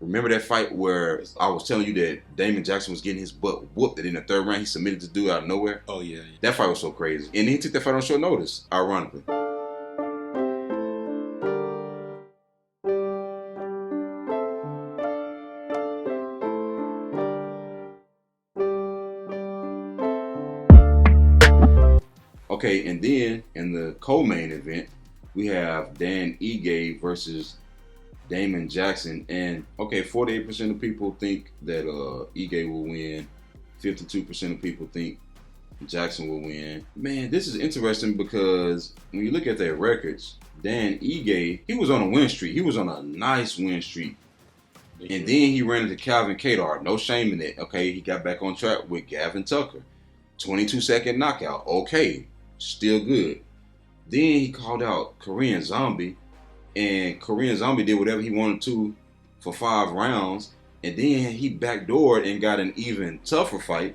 Remember that fight where I was telling you that Damon Jackson was getting his butt whooped, and in the third round he submitted the dude out of nowhere? Oh, yeah. That fight was so crazy. And he took that fight on short notice, ironically. Okay, and then in the co-main event, we have Dan Ige versus Damon Jackson. And okay, 48% of people think that Ige will win. 52% of people think Jackson will win. Man, this is interesting because when you look at their records, Dan Ige, he was on a win streak. He was on a nice win streak. And then he ran into Calvin Kadar. No shame in it. Okay, he got back on track with Gavin Tucker. 22-second knockout. Okay, still good. Then he called out Korean Zombie, and Korean Zombie did whatever he wanted to for 5 rounds, and then he backdoored and got an even tougher fight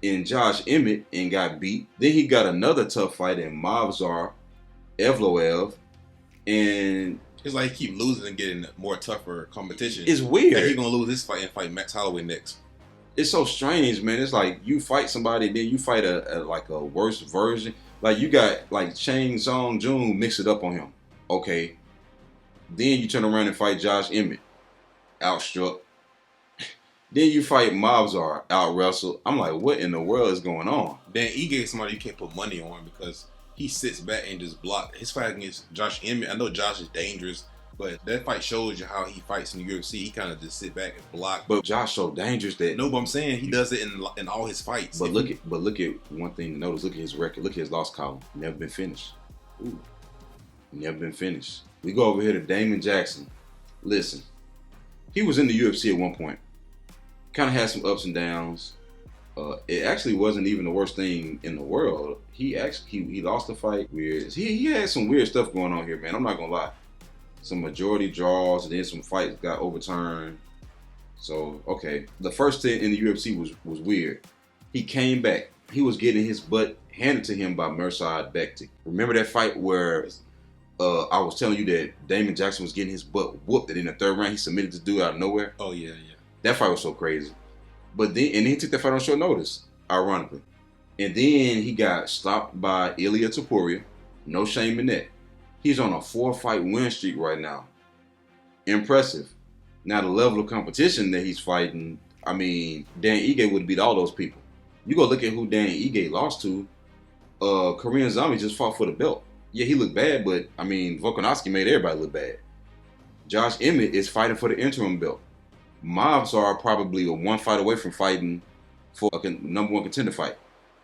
in Josh Emmett and got beat. Then he got another tough fight in Movsar Evloev, and it's like he keep losing and getting more tougher competition. It's weird. Like he's gonna lose this fight and fight Max Holloway next. It's so strange, man. It's like you fight somebody, then you fight a worse version. Like you got like Chang Song Jun, mix it up on him. Okay. Then you turn around and fight Josh Emmett. Outstruck. Then you fight Movsar, out wrestle. I'm like, what in the world is going on? Then Ige is somebody you can't put money on because he sits back and just block. His fight against Josh Emmett, I know Josh is dangerous, but that fight shows you how he fights in the UFC. He kind of just sit back and block. But Josh so dangerous that no, but I'm saying he does it in all his fights. But look at one thing to notice. Look at his record. Look at his loss column. Never been finished. Ooh, never been finished. We go over here to Damon Jackson. Listen, he was in the UFC at one point. Kind of had some ups and downs. It actually wasn't even the worst thing in the world. He lost the fight. Weird. He had some weird stuff going on here, man. I'm not gonna lie. Some majority draws, and then some fights got overturned. So, okay. The first 10 in the UFC was weird. He came back. He was getting his butt handed to him by Mirsad Bektic. Remember that fight where I was telling you that Damon Jackson was getting his butt whooped, and in the third round he submitted the dude out of nowhere? Oh, yeah. That fight was so crazy. But then he took that fight on short notice, ironically. And then he got stopped by Ilia Topuria. No shame in that. He's on a 4-fight win streak right now. Impressive. Now the level of competition that he's fighting, I mean, Dan Ige would beat all those people. You go look at who Dan Ige lost to. Korean Zombie just fought for the belt. Yeah, he looked bad, but I mean, Volkanovski made everybody look bad. Josh Emmett is fighting for the interim belt. Mobs are probably one fight away from fighting for a number 1 contender fight.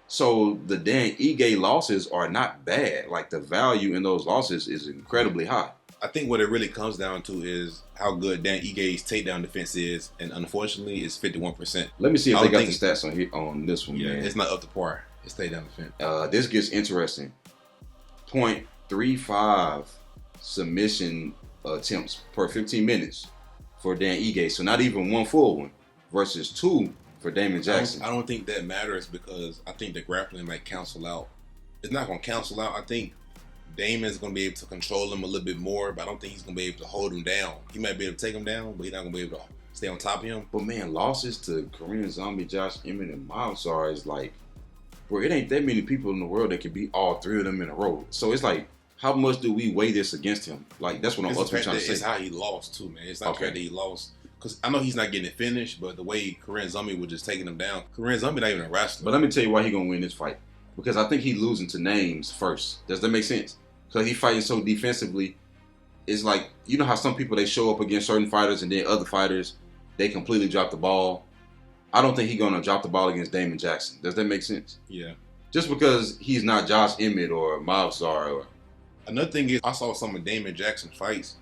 So the Dan Ige losses are not bad. Like the value in those losses is incredibly high. I think what it really comes down to is how good Dan Ige's takedown defense is, and unfortunately, it's 51%. Let me see if they got the stats on this one. Yeah, man. It's not up to par. His takedown defense. This gets interesting. 0.35 submission attempts per 15 minutes for Dan Ige. So not even one full one versus 2 for Damon Jackson. I don't think that matters because I think the grappling might cancel out. It's not going to cancel out. I think Damon's going to be able to control him a little bit more, but I don't think he's going to be able to hold him down. He might be able to take him down, but he's not going to be able to stay on top of him. But man, losses to Korean Zombie, Josh Emmett, and Mobsar is like, bro, it ain't that many people in the world that can beat all 3 of them in a row. So it's like, how much do we weigh this against him? Like, that's what I'm ultimately trying to say. It's how he lost, too, man. It's not the fact that he lost. Because I know he's not getting it finished, but the way Korean Zombie was just taking him down. Korean Zombie not even a wrestler. But let me tell you why he's going to win this fight. Because I think he's losing to names first. Does that make sense? Because he's fighting so defensively. It's like, you know how some people, they show up against certain fighters and then other fighters, they completely drop the ball. I don't think he's going to drop the ball against Damon Jackson. Does that make sense? Yeah. Just because he's not Josh Emmett or Mobsar or... Another thing is, I saw some of Damon Jackson's fights.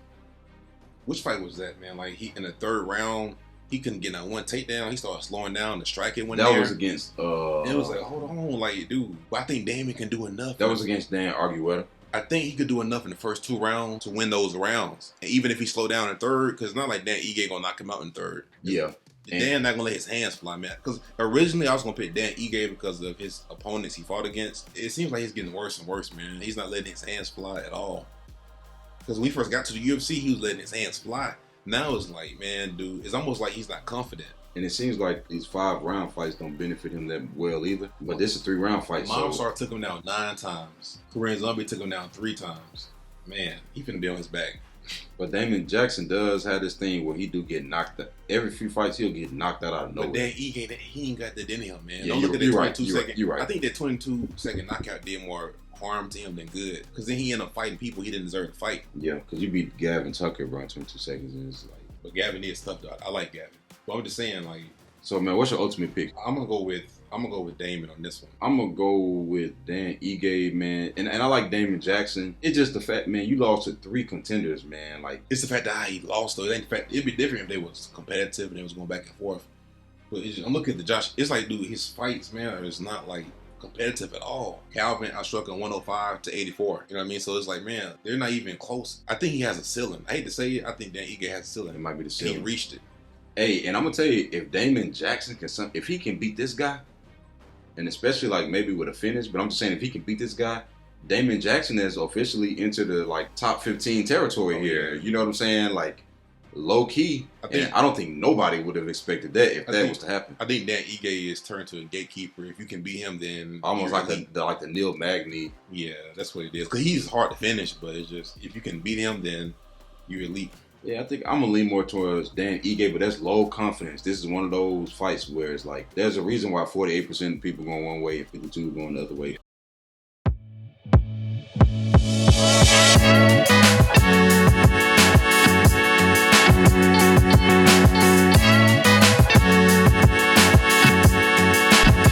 Which fight was that, man? Like, he in the 3rd round, he couldn't get that one takedown. He started slowing down. The striking went there. That was against... it was like, hold on, like, dude. But I think Damon can do enough. That was against Dan Argueta. I think he could do enough in the first 2 rounds to win those rounds. And even if he slowed down in 3rd, because it's not like Dan Ige going to knock him out in 3rd. Yeah. Dan not going to let his hands fly, man. Because originally I was going to pick Dan Ige because of his opponents he fought against. It seems like he's getting worse and worse, man. He's not letting his hands fly at all. Because when we first got to the UFC, he was letting his hands fly. Now it's like, man, dude, it's almost like he's not confident. And it seems like these 5-round fights don't benefit him that well either. But this is a 3-round fight. Mobstar took him down 9 times. Korean Zombie took him down 3 times. Man, he finna be on his back. But Damon Jackson does have this thing where he do get knocked out. Every few fights, he'll get knocked out of nowhere. But then he ain't got that in him, man. Yeah, Don't look at that 22-second. You're right. I think that 22-second knockout did more harm to him than good. Because then he ended up fighting people he didn't deserve to fight. Yeah, because you beat Gavin Tucker around 22 seconds. And it's like... But Gavin is tough, though. I like Gavin. But I'm just saying, like... So, man, what's your ultimate pick? I'm gonna go with Damon on this one. I'm gonna go with Dan Ige, man, and I like Damon Jackson. It's just the fact, man, you lost to 3 contenders, man. Like, it's the fact that he lost, though. It ain't the fact. It'd be different if they was competitive and they was going back and forth. But I'm looking at the Josh. It's like, dude, his fights, man, are just not like competitive at all. Calvin outstruck him 105 to 84. You know what I mean? So it's like, man, they're not even close. I think he has a ceiling. I hate to say it. I think Dan Ige has a ceiling. It might be the He ceiling. ain't reached it. Hey, and I'm gonna tell you, if Damon Jackson if he can beat this guy, and especially like maybe with a finish, but I'm just saying if he can beat this guy, Damon Jackson has officially entered the like top 15 territory here. Yeah. You know what I'm saying? Like low key. I don't think nobody would have expected that if that was to happen. I think Dan Ige is turned to a gatekeeper. If you can beat him, then almost like the Neil Magny. Yeah, that's what it is. Because he's hard to finish, but it's just if you can beat him, then you're elite. Yeah, I think I'm going to lean more towards Dan Ige, but that's low confidence. This is one of those fights where it's like, there's a reason why 48% of people going one way and 52% going the other way.